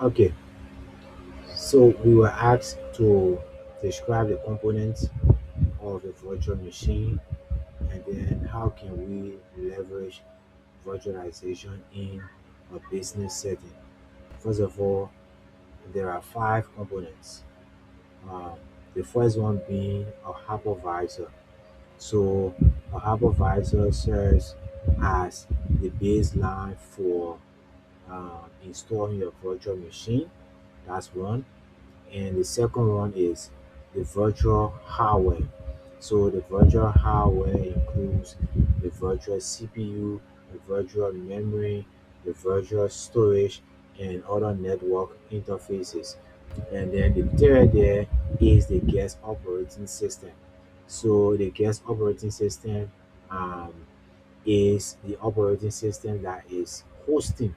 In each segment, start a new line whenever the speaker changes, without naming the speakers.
Okay, so we were asked to describe the components of a virtual machine and then how can we leverage virtualization in a business setting. First of all, there are five components. Uh, the first one being a hypervisor. So a hypervisor serves as the baseline for installing your virtual machine. That's one. And the second one is the virtual hardware. So the virtual hardware includes the virtual CPU, the virtual memory, the virtual storage, and other network interfaces. And then the third there is the guest operating system. So the guest operating system um, is the operating system that is hosting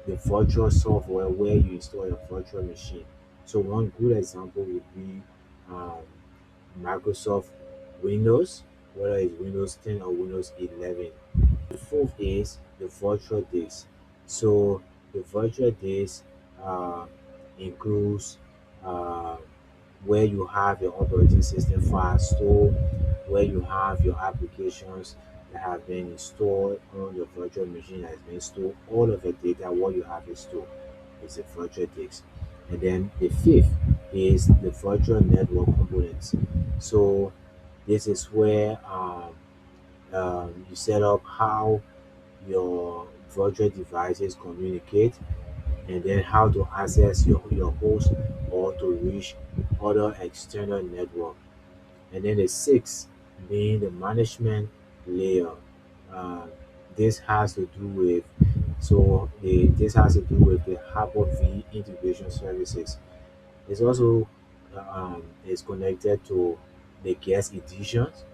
the virtual software where you install your virtual machine. So one good example would be um, Microsoft Windows, whether it's Windows 10 or Windows 11. The fourth is the virtual disk. So the virtual disk uh, includes uh, where you have your operating system files stored, where you have your applications that have been installed on your virtual machine that has been stored, all of the data, what you have is stored is a virtual disk. And then the fifth is the virtual network components. So this is where you set up how your virtual devices communicate and then how to access your host or to reach other external network. And then the sixth being the management layer. Uh, this has to do with this has to do with the Hyper-V integration services. It's also is connected to the guest editions,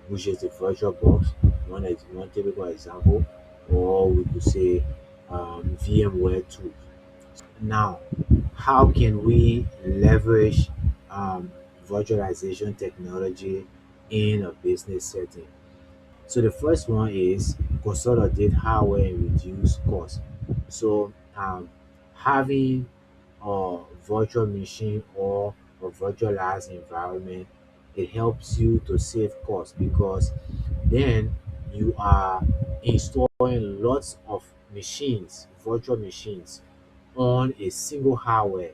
which is the virtual box, one typical example, or we could say VMware tools. Now, how can we leverage virtualization technology in a business setting? So the first one is consolidate hardware and reduce cost. So having a virtual machine or a virtualized environment, it helps you to save cost because then you are installing lots of machines, virtual machines on a single hardware.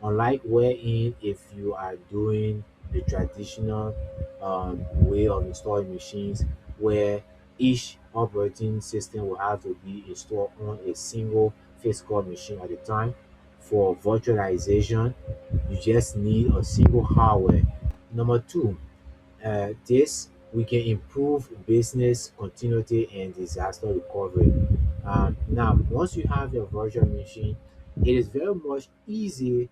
Unlike wherein if you are doing the traditional way of installing machines where each operating system will have to be installed on a single physical machine at a time. For virtualization, you just need a single hardware. Number two, this we can improve business continuity and disaster recovery. Now, once you have your virtual machine, it is very much easy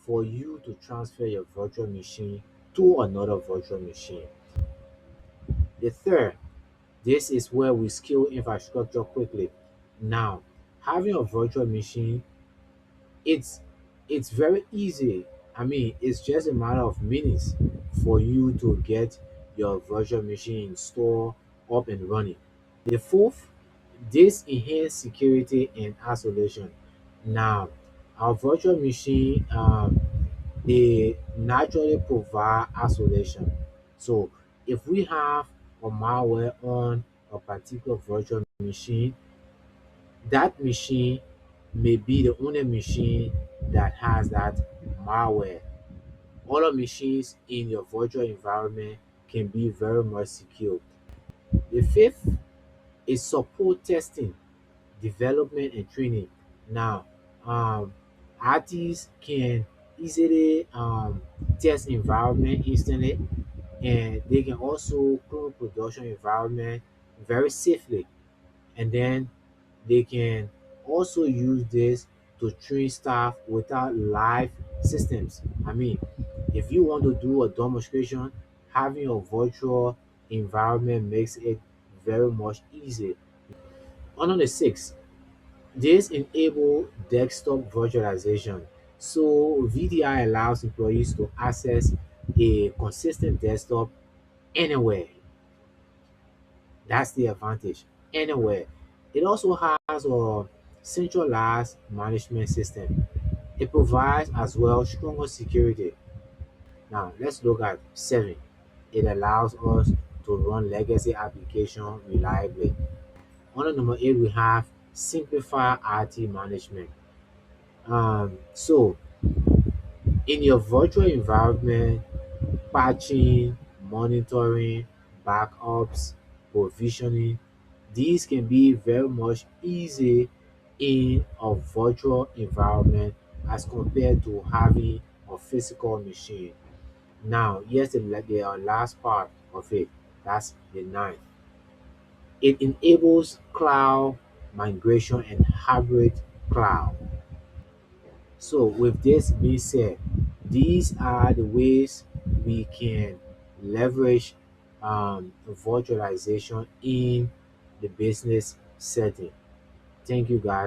for you to transfer your virtual machine to another virtual machine. The third, this is where we scale infrastructure quickly. Now, having a virtual machine, it's it's very easy. I mean, it's just a matter of minutes for you to get your virtual machine installed up and running. The fourth, this enhance security and isolation. Now, our virtual machine, they naturally provide isolation. So, if we have a malware on a particular virtual machine, that machine may be the only machine that has that malware. Other machines in your virtual environment can be very much secure. The fifth is support testing, development, and training. Now, artists can easily test environment instantly, and they can also clone production environment very safely. And then they can also use this to train staff without live systems. I mean, if you want to do a demonstration, having a virtual environment makes it very much easy. On the sixth, this enable desktop virtualization. So VDI allows employees to access a consistent desktop anywhere. That's the advantage. Anywhere. It also has centralized management system. It provides as well stronger security. Now let's look at 7. It allows us to run legacy application reliably. Under number 8, we have simplify IT management. So in your virtual environment, patching, monitoring, backups, provisioning, these can be very much easy in a virtual environment as compared to having a physical machine. Now, here's the last part of it. That's the ninth. It enables cloud migration and hybrid cloud. So, with this being said, these are the ways we can leverage virtualization in the business setting. Thank you, guys.